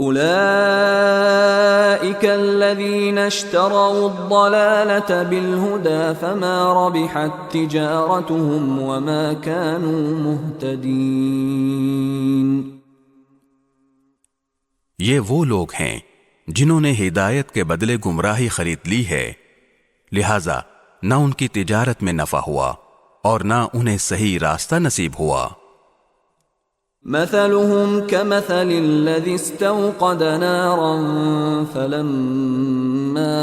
أولئك الذين اشتروا الضلالة بالهدى فما ربحت تجارتهم وما كانوا مهتدين۔ یہ وہ لوگ ہیں جنہوں نے ہدایت کے بدلے گمراہی خرید لی ہے، لہذا نہ ان کی تجارت میں نفع ہوا اور نہ انہیں صحیح راستہ نصیب ہوا۔ مثلهم كمثل الذي استوقد نارا فلما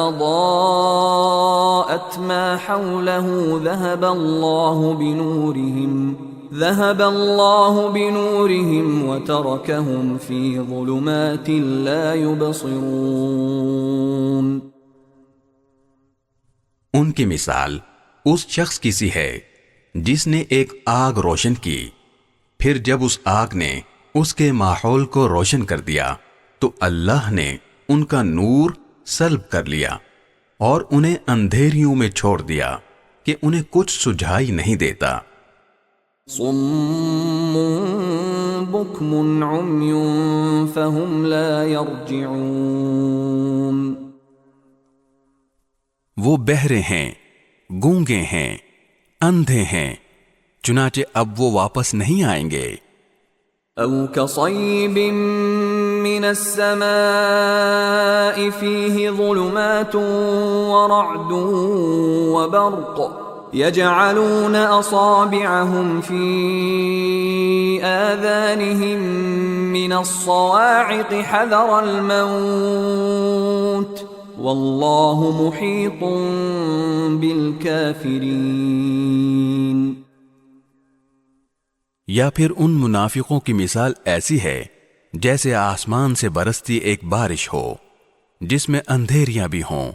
أضاءت ما حوله ذهب الله بنورهم وتركهم في ظلمات لا يبصرون۔ ان کی مثال اس شخص کی سی ہے جس نے ایک آگ روشن کی، پھر جب اس آگ نے اس کے ماحول کو روشن کر دیا تو اللہ نے ان کا نور سلب کر لیا اور انہیں اندھیریوں میں چھوڑ دیا کہ انہیں کچھ سجھائی نہیں دیتا۔ صم بکم عمی فهم لا يرجعون۔ وہ بہرے ہیں، گونگے ہیں، اندھے ہیں، چنانچہ اب وہ واپس نہیں آئیں گے۔ او کصیب من السماء فیہ ظلمات ورعد وبرق يجعلون اصابعهم في آذانهم من الصواعق حذر الموت واللہ محیط بالکافرین۔ یا پھر ان منافقوں کی مثال ایسی ہے جیسے آسمان سے برستی ایک بارش ہو جس میں اندھیریاں بھی ہوں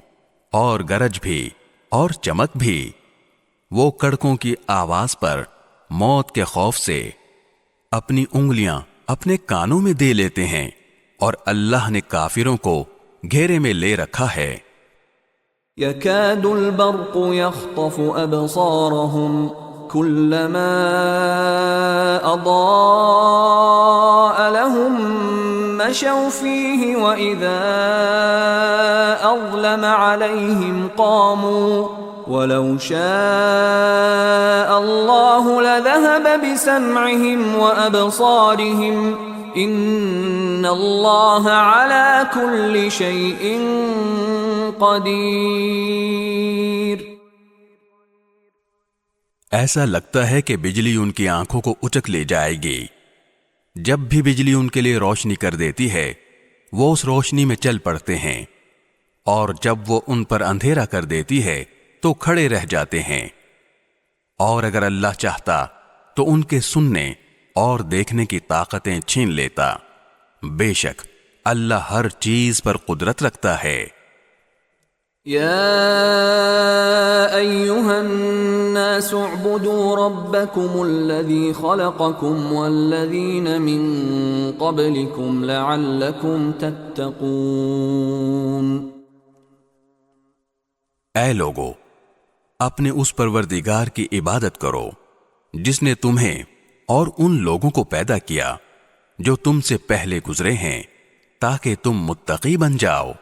اور گرج بھی اور چمک بھی، وہ کڑکوں کی آواز پر موت کے خوف سے اپنی انگلیاں اپنے کانوں میں دے لیتے ہیں، اور اللہ نے کافروں کو گھیرے میں لے رکھا ہے۔ یکاد البرق یخطف ابصارهم كلما اضاء لهم مشوا فيه واذا اظلم عليهم قاموا ولو شاء الله لذهب بسمعهم وابصارهم ان اللہ علی کل شیء قدیر۔ ایسا لگتا ہے کہ بجلی ان کی آنکھوں کو اچک لے جائے گی۔ جب بھی بجلی ان کے لیے روشنی کر دیتی ہے وہ اس روشنی میں چل پڑتے ہیں، اور جب وہ ان پر اندھیرا کر دیتی ہے تو کھڑے رہ جاتے ہیں۔ اور اگر اللہ چاہتا تو ان کے سننے اور دیکھنے کی طاقتیں چھین لیتا، بے شک اللہ ہر چیز پر قدرت رکھتا ہے۔ یا ایھا الناس اعبدوا ربکم الذی خلقکم والذین من قبلکم لعلکم تتقون۔ اے لوگو، اپنے اس پروردگار کی عبادت کرو جس نے تمہیں اور ان لوگوں کو پیدا کیا جو تم سے پہلے گزرے ہیں تاکہ تم متقی بن جاؤ۔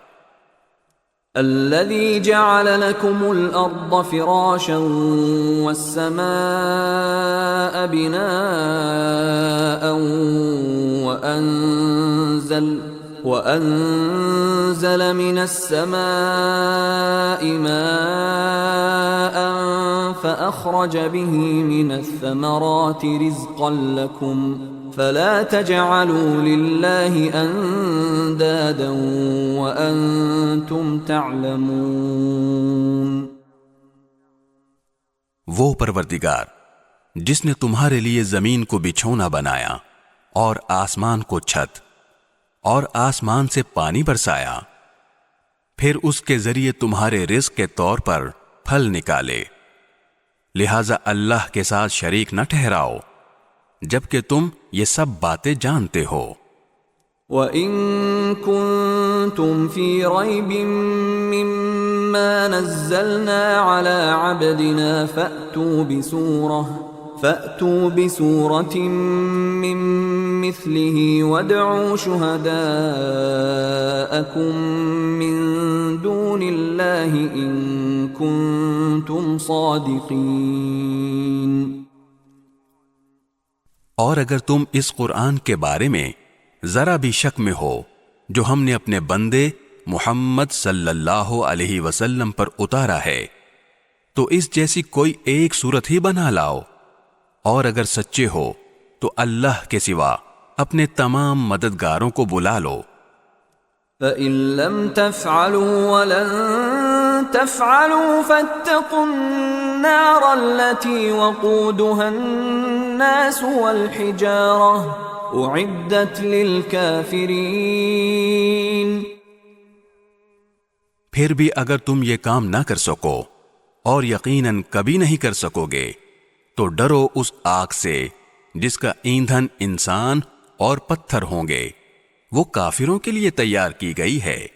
الذي جعل لكم الأرض فراشا والسماء بناء وأنزل من السماء ماء فأخرج به من الثمرات رزقا لكم فلا تجعلوا لله اندادا وانتم تعلمون۔ وہ پروردگار جس نے تمہارے لیے زمین کو بچھونا بنایا اور آسمان کو چھت اور آسمان سے پانی برسایا، پھر اس کے ذریعے تمہارے رزق کے طور پر پھل نکالے، لہذا اللہ کے ساتھ شریک نہ ٹھہراؤ جبکہ تم یہ سب باتیں جانتے ہو۔ وَإِن كُنتُمْ فِي رَيْبٍ مِّمَّا نَزَّلْنَا عَلَىٰ عَبْدِنَا فَأْتُوا بِسُورَةٍ مِّن مثله وادعوا شهداءكم من دون الله إن كنتم صادقين۔ اور اگر تم اس قرآن کے بارے میں ذرا بھی شک میں ہو جو ہم نے اپنے بندے محمد صلی اللہ علیہ وسلم پر اتارا ہے تو اس جیسی کوئی ایک صورت ہی بنا لاؤ، اور اگر سچے ہو تو اللہ کے سوا اپنے تمام مددگاروں کو بلا لو۔ فَإِن لَّمْ تَفْعَلُوا وَلَن تَفْعَلُوا فَاتَّقُوا النَّارَ الَّتِي وَقُودُهَا النَّاسُ وَالْحِجَارَةُ أُعِدَّتْ لِلْكَافِرِينَ۔ پھر بھی اگر تم یہ کام نہ کر سکو اور یقیناً کبھی نہیں کر سکو گے تو ڈرو اس آگ سے جس کا ایندھن انسان اور پتھر ہوں گے، وہ کافروں کے لیے تیار کی گئی ہے۔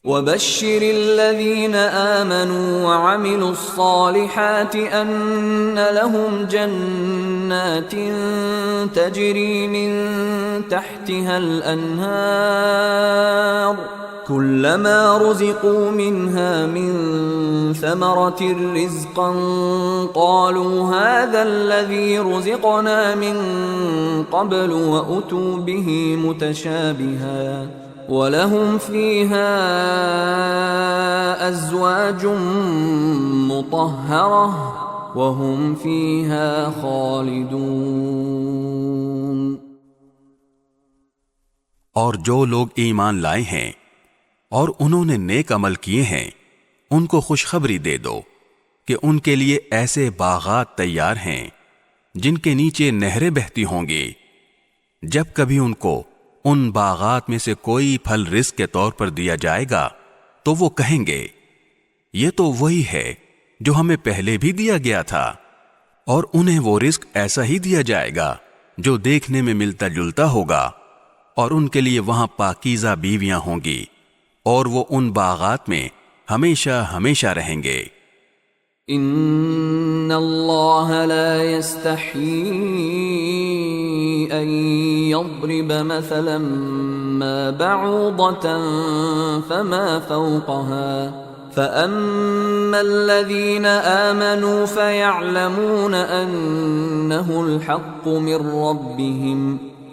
وَبَشِّرِ الَّذِينَ آمَنُوا وَعَمِلُوا الصَّالِحَاتِ أَنَّ لَهُمْ جَنَّاتٍ تَجْرِي مِن تَحْتِهَا الْأَنْهَارُ كُلَّمَا رُزِقُوا مِنْهَا مِن ثَمَرَةٍ رِزْقًا قَالُوا هَذَا الَّذِي رُزِقْنَا مِن قَبْلُ وَأُتُوا بِهِ مُتَشَابِهًا وَلَهُمْ فِيهَا أَزْوَاجٌ مُطَهَّرَةٌ وَهُمْ فِيهَا خَالِدُونَ۔ اور جو لوگ ایمان لائے ہیں اور انہوں نے نیک عمل کیے ہیں ان کو خوشخبری دے دو کہ ان کے لیے ایسے باغات تیار ہیں جن کے نیچے نہریں بہتی ہوں گی۔ جب کبھی ان کو ان باغات میں سے کوئی پھل رزق کے طور پر دیا جائے گا تو وہ کہیں گے یہ تو وہی ہے جو ہمیں پہلے بھی دیا گیا تھا، اور انہیں وہ رزق ایسا ہی دیا جائے گا جو دیکھنے میں ملتا جلتا ہوگا، اور ان کے لیے وہاں پاکیزہ بیویاں ہوں گی، اور وہ ان باغات میں ہمیشہ ہمیشہ رہیں گے۔ ان اللہ لا يستحيي ان يضرب مثلا ما بعوضة فما فوقها فأما الذين آمنوا فيعلمون أنه الحق من ربهم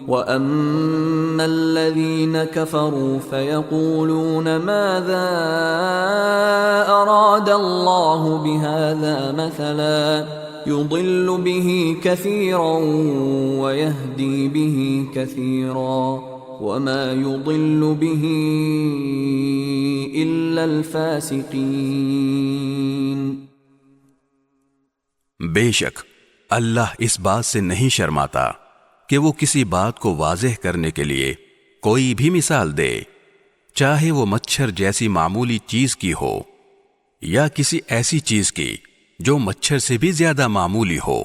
وَأَمَّا الَّذِينَ كَفَرُوا فَيَقُولُونَ مَاذَا أَرَادَ اللَّهُ بِهَذَا مَثَلًا يُضِلُّ بِهِ كَثِيرًا وَيَهْدِي بِهِ كَثِيرًا وَمَا يُضِلُّ بِهِ إِلَّا الْفَاسِقِينَ۔ بے شک اللہ اس بات سے نہیں شرماتا کہ وہ کسی بات کو واضح کرنے کے لیے کوئی بھی مثال دے، چاہے وہ مچھر جیسی معمولی چیز کی ہو یا کسی ایسی چیز کی جو مچھر سے بھی زیادہ معمولی ہو۔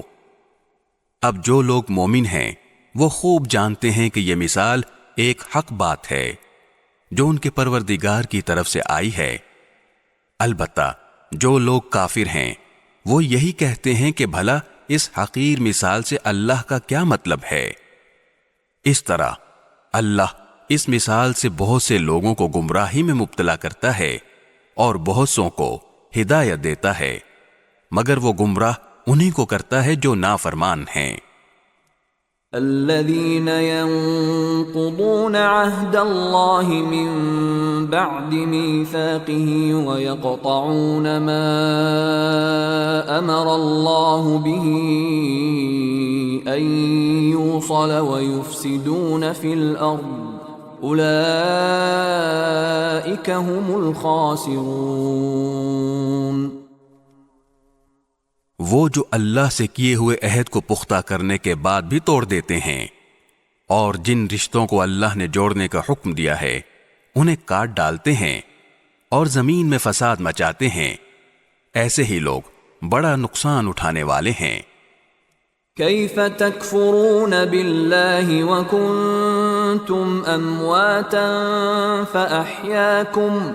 اب جو لوگ مومن ہیں وہ خوب جانتے ہیں کہ یہ مثال ایک حق بات ہے جو ان کے پروردگار کی طرف سے آئی ہے۔ البتہ جو لوگ کافر ہیں وہ یہی کہتے ہیں کہ بھلا اس حقیر مثال سے اللہ کا کیا مطلب ہے۔ اس طرح اللہ اس مثال سے بہت سے لوگوں کو گمراہی میں مبتلا کرتا ہے اور بہت سوں کو ہدایت دیتا ہے، مگر وہ گمراہ انہی کو کرتا ہے جو نافرمان ہیں۔ الذين ينقضون عهد الله من بعد ميثاقه ويقطعون ما أمر الله به أن يوصل ويفسدون في الأرض أولئك هم الخاسرون۔ وہ جو اللہ سے کیے ہوئے عہد کو پختہ کرنے کے بعد بھی توڑ دیتے ہیں اور جن رشتوں کو اللہ نے جوڑنے کا حکم دیا ہے انہیں کاٹ ڈالتے ہیں اور زمین میں فساد مچاتے ہیں، ایسے ہی لوگ بڑا نقصان اٹھانے والے ہیں۔ کیف تکفرون باللہ وکنتم امواتا فاحیاکم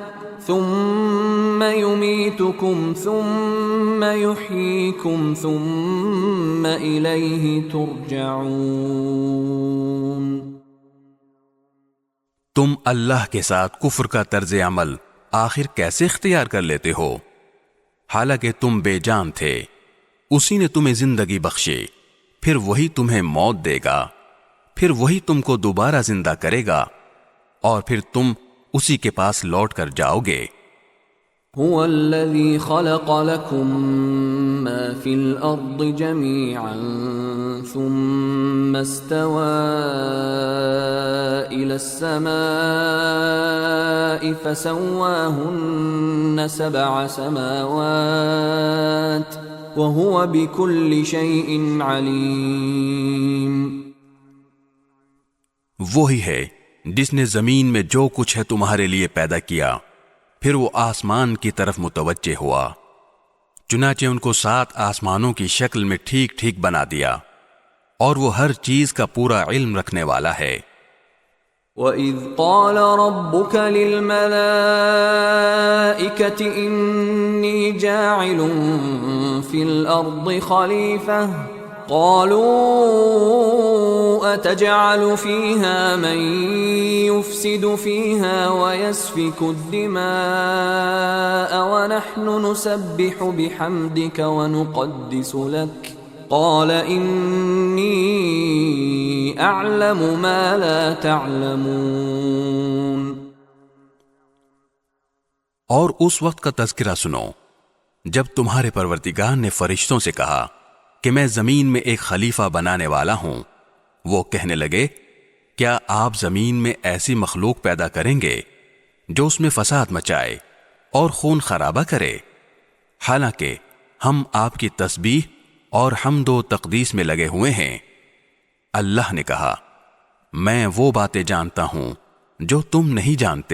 ثم يميتكم ثم يحييكم ثم إليه ترجعون۔ تم اللہ کے ساتھ کفر کا طرز عمل آخر کیسے اختیار کر لیتے ہو؟ حالانکہ تم بے جان تھے، اسی نے تمہیں زندگی بخشی، پھر وہی تمہیں موت دے گا، پھر وہی تم کو دوبارہ زندہ کرے گا، اور پھر تم اسی کے پاس لوٹ کر جاؤ گے۔ هو الذي خلق لكم ما في الأرض جميعا ثم استوى إلى السماء فسواهن 7 سماوات وهو بكل شيء عليم۔ وہی ہے جس نے زمین میں جو کچھ ہے تمہارے لیے پیدا کیا، پھر وہ آسمان کی طرف متوجہ ہوا، چنانچہ ان کو 7 آسمانوں کی شکل میں ٹھیک ٹھیک بنا دیا، اور وہ ہر چیز کا پورا علم رکھنے والا ہے۔ وَإِذْ قَالَ رَبُّكَ لِلْمَلَائِكَةِ إِنِّي جَاعِلٌ فِي الْأَرْضِ خَلِيفَةً قَالُوا أَتَجْعَلُ فِيهَا مَن يُفْسِدُ فِيهَا وَيَسْفِكُ الدِّمَاءَ وَنَحْنُ نُسَبِّحُ بِحَمْدِكَ وَنُقَدِّسُ لَكَ قال انی اعلم ما لا تعلمون۔ اور اس وقت کا تذکرہ سنو جب تمہارے پروردگار نے فرشتوں سے کہا کہ میں زمین میں ایک خلیفہ بنانے والا ہوں، وہ کہنے لگے کیا آپ زمین میں ایسی مخلوق پیدا کریں گے جو اس میں فساد مچائے اور خون خرابہ کرے؟ حالانکہ ہم آپ کی تسبیح اور حمد و تقدیس میں لگے ہوئے ہیں۔ اللہ نے کہا میں وہ باتیں جانتا ہوں جو تم نہیں جانتے۔